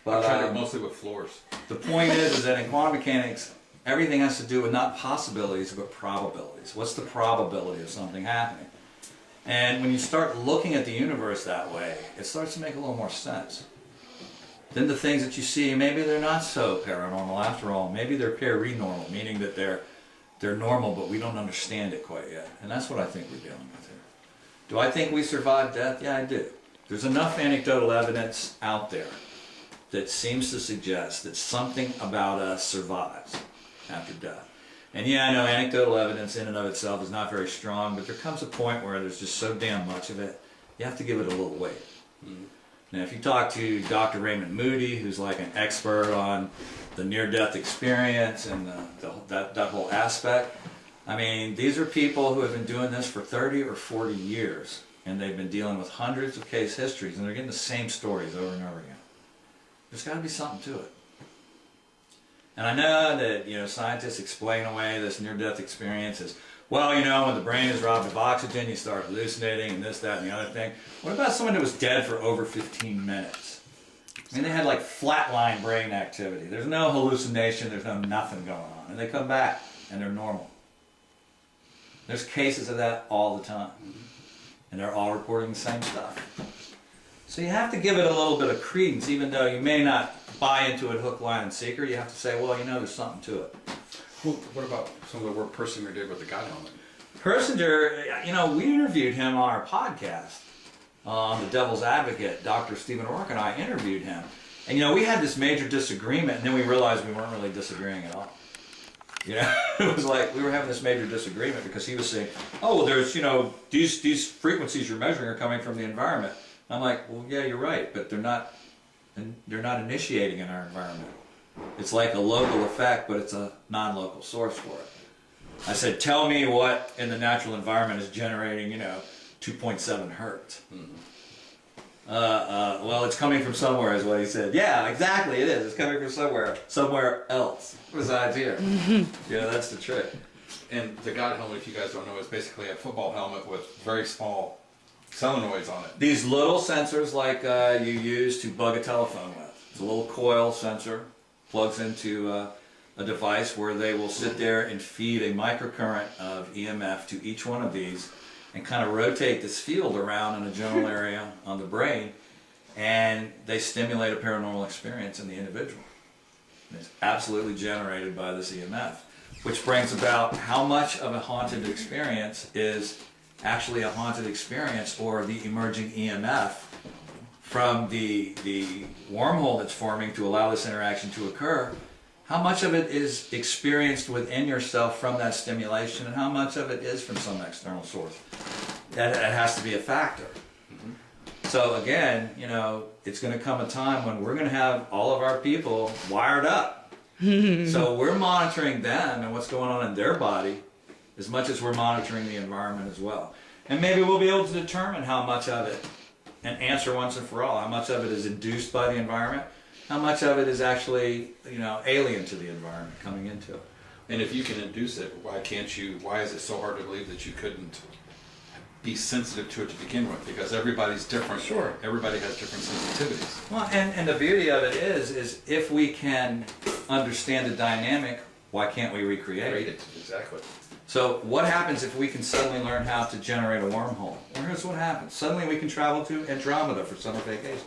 But I've tried it mostly with floors. the point is that in quantum mechanics, everything has to do with not possibilities, but probabilities. What's the probability of something happening? And when you start looking at the universe that way, it starts to make a little more sense. Then the things that you see, maybe they're not so paranormal after all. Maybe they're paranormal, meaning that they're normal, but we don't understand it quite yet. And that's what I think we're dealing with here. Do I think we survived death? Yeah, I do. There's enough anecdotal evidence out there that seems to suggest that something about us survives after death. And yeah, I know anecdotal evidence in and of itself is not very strong, but there comes a point where there's just so damn much of it, you have to give it a little weight. Now, if you talk to Dr. Raymond Moody, who's like an expert on the near-death experience and that whole aspect, I mean, these are people who have been doing this for 30 or 40 years, and they've been dealing with hundreds of case histories, and they're getting the same stories over and over again. There's got to be something to it. And I know that, you know, scientists explain away this near-death experience as, well, you know, when the brain is robbed of oxygen, you start hallucinating and this, that, and the other thing. What about someone that was dead for over 15 minutes? I mean, they had like flatline brain activity. There's no hallucination, there's no nothing going on. And they come back and they're normal. There's cases of that all the time. And they're all reporting the same stuff. So you have to give it a little bit of credence, even though you may not buy into it hook, line, and sinker. You have to say, well, you know, there's something to it. Well, what about some of the work Persinger did with the God helmet? Persinger, you know, we interviewed him on our podcast, The Devil's Advocate. Dr. Stephen O'Rourke and I interviewed him. And, you know, we had this major disagreement, and then we realized we weren't really disagreeing at all. You know, it was like we were having this major disagreement because he was saying, oh, well, there's, you know, these frequencies you're measuring are coming from the environment. And I'm like, well, yeah, you're right, but they're not initiating in our environment. It's like a local effect, but it's a non-local source for it. I said, tell me what in the natural environment is generating, 2.7 hertz. Well, it's coming from somewhere, is what he said. Yeah, exactly, it is. It's coming from somewhere else besides here. That's the trick. And the God helmet, if you guys don't know, is basically a football helmet with very small solenoids on it. These little sensors like you use to bug a telephone with. It's a little coil sensor, plugs into a device where they will sit there and feed a microcurrent of EMF to each one of these and kind of rotate this field around in a general area on the brain, and they stimulate a paranormal experience in the individual. And it's absolutely generated by this EMF, which brings about how much of a haunted experience is actually a haunted experience, or the emerging EMF from the wormhole that's forming to allow this interaction to occur. How much of it is experienced within yourself from that stimulation, and how much of it is from some external source? That has to be a factor. So again, it's going to come a time when we're going to have all of our people wired up. So we're monitoring them and what's going on in their body as much as we're monitoring the environment as well. And maybe we'll be able to determine how much of it, and answer once and for all, how much of it is induced by the environment, how much of it is actually, alien to the environment coming into it. And if you can induce it, why is it so hard to believe that you couldn't be sensitive to it to begin with? Because everybody's different. Sure. Everybody has different sensitivities. Well, and the beauty of it is if we can understand the dynamic, why can't we recreate it? Exactly. So what happens if we can suddenly learn how to generate a wormhole? Well, here's what happens. Suddenly we can travel to Andromeda for summer vacation.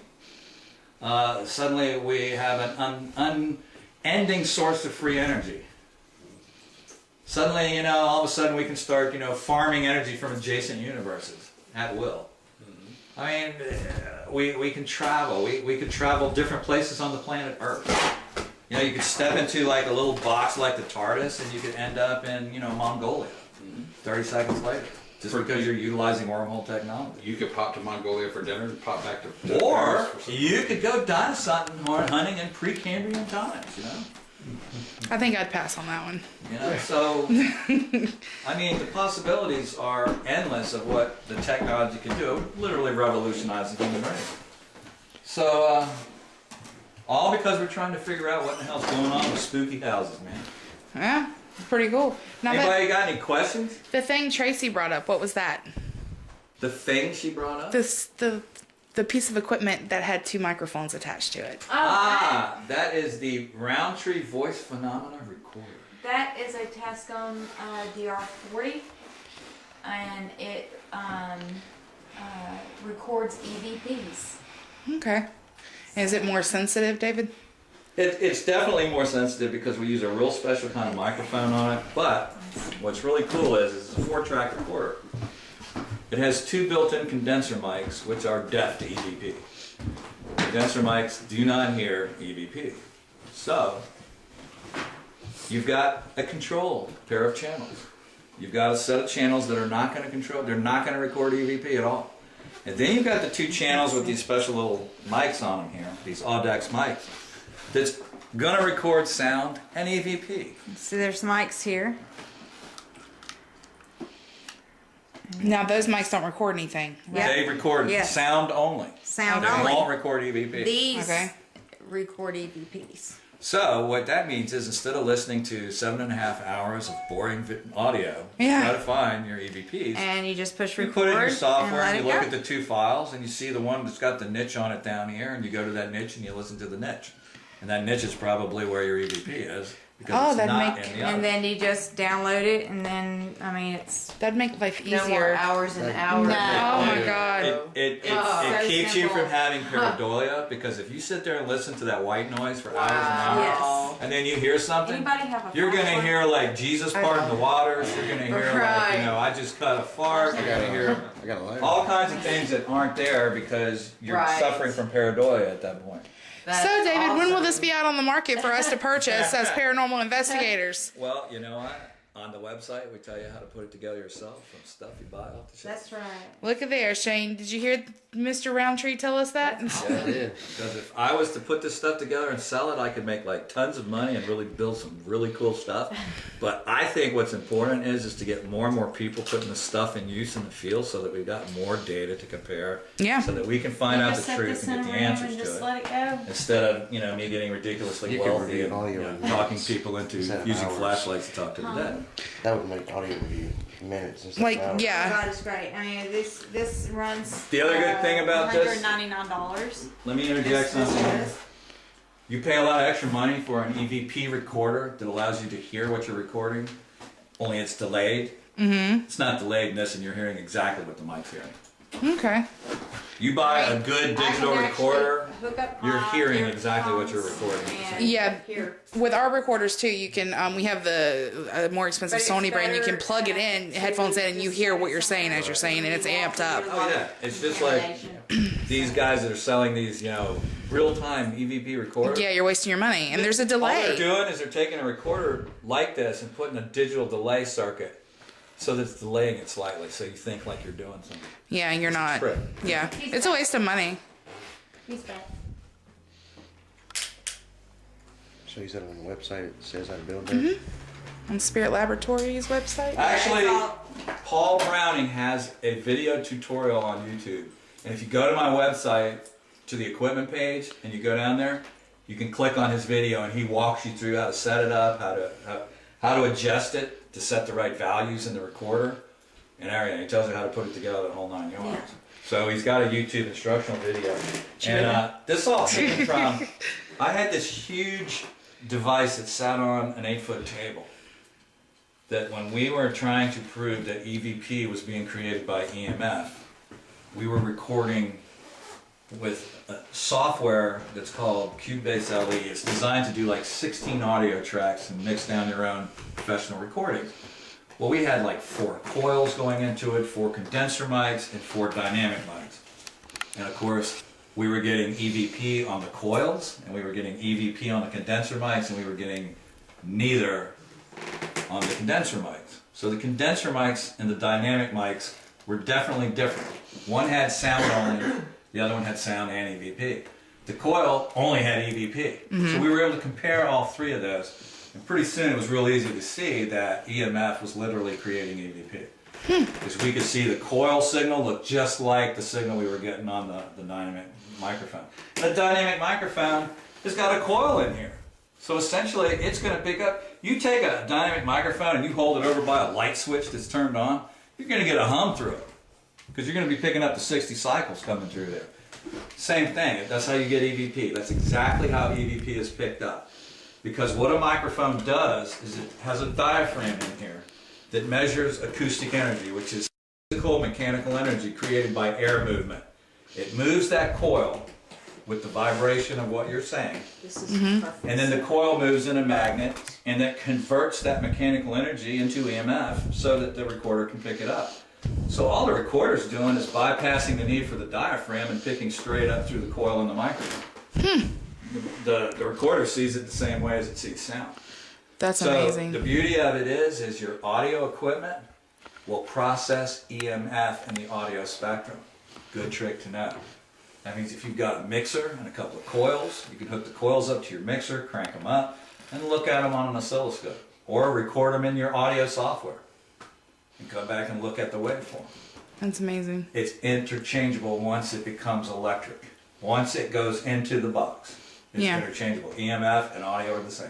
Suddenly we have an unending source of free energy. Suddenly, all of a sudden we can start, farming energy from adjacent universes at will. I mean, we can travel. We could travel different places on the planet Earth. You could step into like a little box like the TARDIS, and you could end up in, Mongolia 30 seconds later. Just because you're utilizing wormhole technology. You could pop to Mongolia for dinner and pop back to Or Paris for you could go dinosaur hunting in Precambrian times, I think I'd pass on that one. So, I mean, the possibilities are endless of what the technology can do. It would literally revolutionize the human race. So, all because we're trying to figure out what the hell's going on with spooky houses, man. Yeah, pretty cool. Now Anybody got any questions? the thing Tracy brought up, what was that? The thing she brought up? The piece of equipment that had 2 microphones attached to it. That is the Rountree voice phenomena recorder. That is a Tascam DR40, and it records EVPs. Okay. Is it more sensitive, David? It's definitely more sensitive because we use a real special kind of microphone on it, but what's really cool is it's a 4-track recorder. It has 2 built-in condenser mics, which are deaf to EVP. Condenser mics do not hear EVP. So, you've got a controlled pair of channels. You've got a set of channels that are not going to control, they're not going to record EVP at all. And then you've got the 2 channels with these special little mics on them here, these Audex mics, that's going to record sound and EVP. So there's mics here. Now those mics don't record anything. Yeah. They record Yes. sound only. Sound They only. won't record EVP. These Okay. record EVPs. So what that means is instead of listening to 7.5 hours of boring audio, Yeah. you try to find your EVPs. And you just push You record put it in your and software let and it you look go. at the 2 files and you see the one that's got the niche on it down here, and you go to that niche and you listen to the niche. And that niche is probably where your EVP is because Oh, it's that'd not make- in the other. And then you just download it, and then, it's That'd make life no more easier. hours and hours. No. Oh my god. It so keeps you simple. from having pareidolia because if you sit there and listen to that white noise for hours and hours, Yes. and then you hear something, Anybody have a you're gonna password? hear like Jesus parting the waters. You're gonna hear like, Right. I just cut a fart. You're gonna hear I got a light. all kinds of things that aren't there because you're Right. suffering from pareidolia at that point. That's So David, when will awesome. this be out on the market for us to purchase as paranormal investigators? Well, you know what? On the website, we tell you how to put it together yourself from stuff you buy off the shelf. That's right. Look at there, Shane. Did you hear Mr. Rountree tell us that? Yeah, I did. Because if I was to put this stuff together and sell it, I could make like tons of money and really build some really cool stuff. But I think what's important is to get more and more people putting this stuff in use in the field, so that we've got more data to compare. Yeah. So that we can find out the truth and get the answers just to it. let it go. Instead of me getting ridiculously You could wealthy read and audio. talking people into Instead of using hours. flashlights to talk to the dead. That would make audio review minutes instead Like, of hours. yeah. God, it's great. I mean, this runs. The other good thing about this- $199. Let me interject something. You pay a lot of extra money for an EVP recorder that allows you to hear what you're recording, only it's delayed. Mm-hmm. It's not delayed in this, and you're hearing exactly what the mic's hearing. Okay. You buy a good digital recorder, you're hearing exactly what you're recording. Yeah. Here. With our recorders too, you can we have the more expensive But it's Sony brand. You can better, plug it in, headphones in, and you hear what you're saying as you're saying, and it's amped up. Oh yeah, it's just like these guys that are selling these, real-time EVP recorders. Yeah, you're wasting your money, and there's a All they're delay. doing is they're taking a recorder like this and putting a digital delay circuit so that it's delaying it slightly, so you think like you're doing something. Yeah, you're not. Trick. Yeah, it's a waste of money. He's back. So you said on the website it says how to build that? On Spirit Laboratories website. Actually, all- Paul Browning has a video tutorial on YouTube. And if you go to my website, to the equipment page, and you go down there, you can click on his video and he walks you through how to set it up, how to adjust it to set the right values in the recorder, and everything. He tells you how to put it together, the whole 9 yards. So he's got a YouTube instructional video. And this all came from, I had this huge device that sat on an 8-foot table, that when we were trying to prove that EVP was being created by EMF, we were recording with software that's called Cubase LE. It's designed to do like 16 audio tracks and mix down your own professional recordings. Well, we had like 4 coils going into it, 4 condenser mics, and 4 dynamic mics. And of course, we were getting EVP on the coils, and we were getting EVP on the condenser mics, and we were getting neither on the condenser mics. So the condenser mics and the dynamic mics were definitely different. One had sound only, the other one had sound and EVP. The coil only had EVP. So we were able to compare all 3 of those. And pretty soon it was real easy to see that EMF was literally creating EVP. Because we could see the coil signal look just like the signal we were getting on the dynamic microphone. The dynamic microphone has got a coil in here. So essentially it's going to pick up, you take a dynamic microphone and you hold it over by a light switch that's turned on, you're going to get a hum through it. Because you're going to be picking up the 60 cycles coming through there. Same thing, that's how you get EVP. That's exactly how EVP is picked up. Because what a microphone does is it has a diaphragm in here that measures acoustic energy, which is physical mechanical energy created by air movement. It moves that coil with the vibration of what you're saying, This is perfect. and then the coil moves in a magnet, and that converts that mechanical energy into EMF so that the recorder can pick it up. So all the recorder's doing is bypassing the need for the diaphragm and picking straight up through the coil in the microphone. The recorder sees it the same way as it sees sound. That's So amazing. the beauty of it is your audio equipment will process EMF in the audio spectrum. Good trick to know. That means if you've got a mixer and a couple of coils, you can hook the coils up to your mixer, crank them up, and look at them on an oscilloscope. Or record them in your audio software. And come back and look at the waveform. That's amazing. It's interchangeable once it becomes electric. Once it goes into the box, it's Yeah. interchangeable. EMF and audio are the same.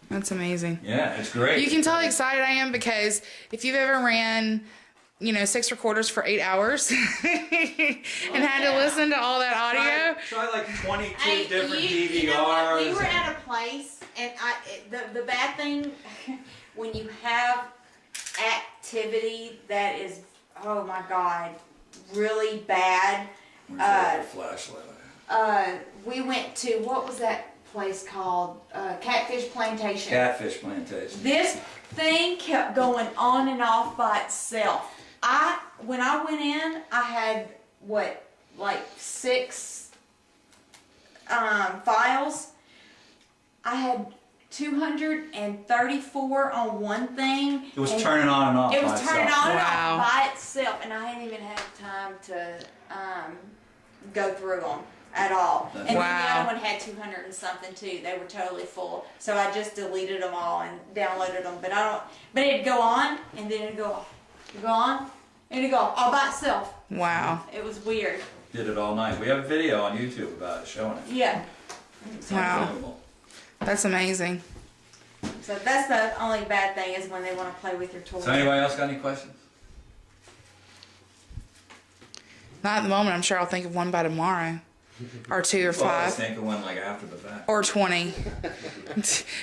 That's amazing. Yeah, it's great. You can tell how excited I am because if you've ever ran, 6 recorders for 8 hours and had to listen to all that audio. Try like 22 Hey, different you know what? DVRs. We were at a place, and the bad thing when you have activity that is, oh my God, really bad. Where's the flashlight? We went to, what was that place called? Catfish Plantation. Catfish Plantation. This thing kept going on and off by itself. When I went in, I had like 6 files. I had 234 on one thing. It was and turning on and off. It was by turning itself. on and Wow. off by itself, and I hadn't even had time to go through them at all. And then Wow. the other one had 200 and something too. They were totally full, so I just deleted them all and downloaded them. But I don't. But it'd go on, and then it'd go off. It'd go on, and it'd go off all by itself. Wow. It was weird. Did it all night. We have a video on YouTube about it showing it. Yeah. It's Wow. unbelievable. That's amazing. So that's the only bad thing is when they want to play with your toys. So anybody else got any questions? Not at the moment. I'm sure I'll think of one by tomorrow. Or 2 or Well, I was 5. thinking one like after the fact. Or 20.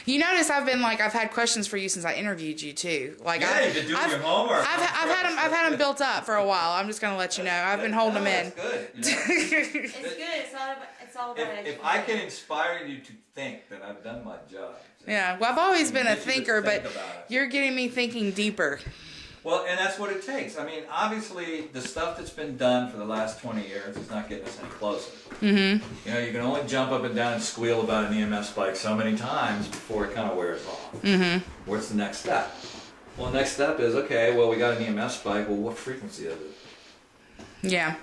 You notice I've had questions for you since I interviewed you too. Like Yeah, you've been doing your homework. I've had them built up for a while. I'm just gonna let you know. I've been holding them in. That's good. You know? It's good. It's all about if I can inspire you to think, then I've done my job. Yeah. Well, I've always been a Get you to thinker, think but about it. you're getting me thinking deeper. Well, and that's what it takes. I mean, obviously, the stuff that's been done for the last 20 years is not getting us any closer. Mm-hmm. You know, you can only jump up and down and squeal about an EMF spike so many times before it kind of wears off. Mm-hmm. What's the next step? Well, the next step is, okay, well, we got an EMF spike. Well, what frequency is it? Yeah.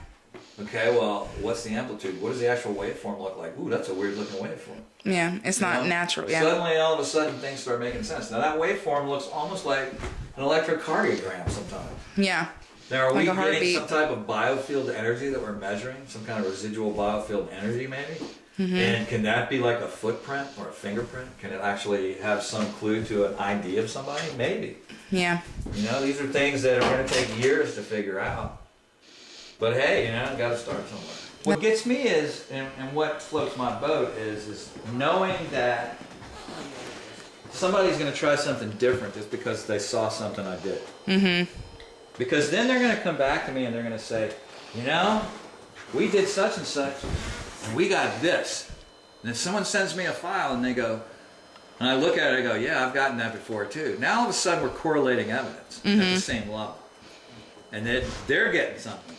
Okay, well, what's the amplitude? What does the actual waveform look like? Ooh, that's a weird looking waveform. Yeah. It's You not know? natural. Yeah. Suddenly, all of a sudden, things start making sense. Now, that waveform looks almost like an electrocardiogram sometimes. Yeah. Now, are Like we a getting heartbeat. some type of biofield energy that we're measuring? Some kind of residual biofield energy, maybe? And can that be like a footprint or a fingerprint? Can it actually have some clue to an ID of somebody? Maybe. Yeah. You know, these are things that are going to take years to figure out. But hey, you know, got to start somewhere. What gets me is, and what floats my boat is knowing that somebody's going to try something different just because they saw something I did. Mm-hmm. Because then they're going to come back to me and they're going to say, you know, we did such and such, and we got this. And then someone sends me a file and they go, and I look at it and I go, yeah, I've gotten that before too. Now all of a sudden we're correlating evidence at the same level. And they're getting something.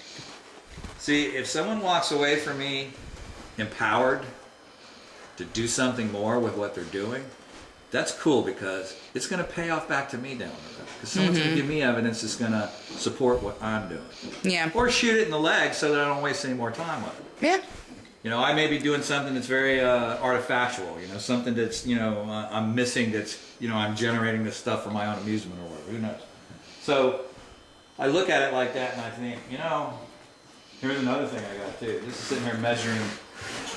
See, if someone walks away from me empowered to do something more with what they're doing, that's cool because it's going to pay off back to me down the road. Because someone's going to give me evidence that's going to support what I'm doing. Yeah. Or shoot it in the leg so that I don't waste any more time with it. Yeah. You know, I may be doing something that's very artifactual, you know, something that's, you know, I'm missing that's, you know, I'm generating this stuff for my own amusement or whatever, who knows. So I look at it like that and I think, you know, here's another thing I got too. This is sitting here measuring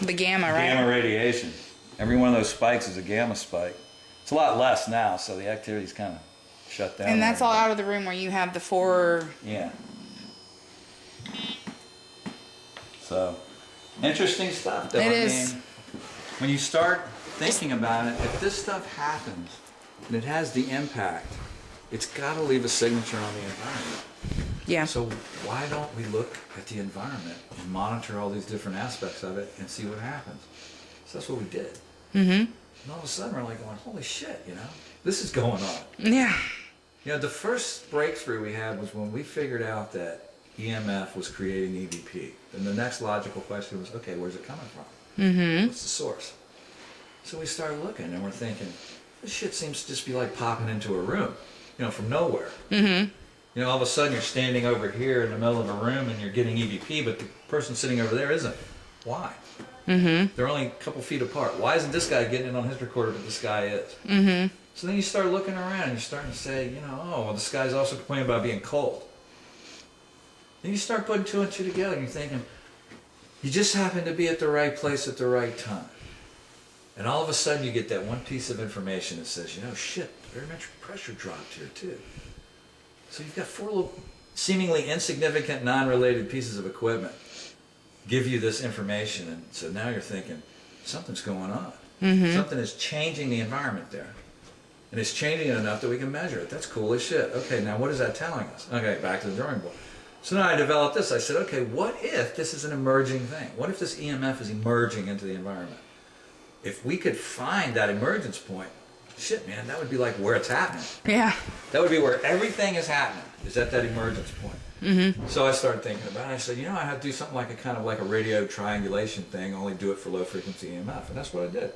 The gamma, right? gamma radiation. Every one of those spikes is a gamma spike. It's a lot less now, so the activity's kind of shut down. And that's all right out of the room where you have the 4. now. Yeah. So, interesting stuff, though. It I is. mean, when you start thinking about it, if this stuff happens and it has the impact, it's got to leave a signature on the environment. Yeah. So why don't we look at the environment and monitor all these different aspects of it and see what happens? So that's what we did. Mm-hmm. And all of a sudden we're like going, holy shit, you know, this is going on. Yeah. You know, the first breakthrough we had was when we figured out that EMF was creating EVP. Then the next logical question was, okay, where's it coming from? Mm-hmm. What's the source? So we started looking and we're thinking, this shit seems to just be like popping into a room, you know, from nowhere. Mm-hmm. You know, all of a sudden you're standing over here in the middle of a room and you're getting EVP, but the person sitting over there isn't. Why? Mm-hmm. They're only a couple feet apart. Why isn't this guy getting it on his recorder, but this guy is? Mm-hmm. So then you start looking around and you're starting to say, you know, oh, well, this guy's also complaining about being cold. Then you start putting 2 and 2 together and you're thinking, you just happen to be at the right place at the right time. And all of a sudden you get that one piece of information that says, you know, shit, barometric pressure dropped here too. So you've got 4 little seemingly insignificant, non-related pieces of equipment give you this information. And so now you're thinking, something's going on. Mm-hmm. Something is changing the environment there. And it's changing it enough that we can measure it. That's cool as shit. Okay, now what is that telling us? Okay, back to the drawing board. So now I developed this. I said, okay, what if this is an emerging thing? What if this EMF is emerging into the environment? If we could find that emergence point, shit, man, that would be like where it's happening. Yeah. That would be where everything is happening, is at that emergence point. Mm-hmm. So I started thinking about it. I said, you know, I have to do something like a kind of like a radio triangulation thing, only do it for low frequency EMF. And that's what I did.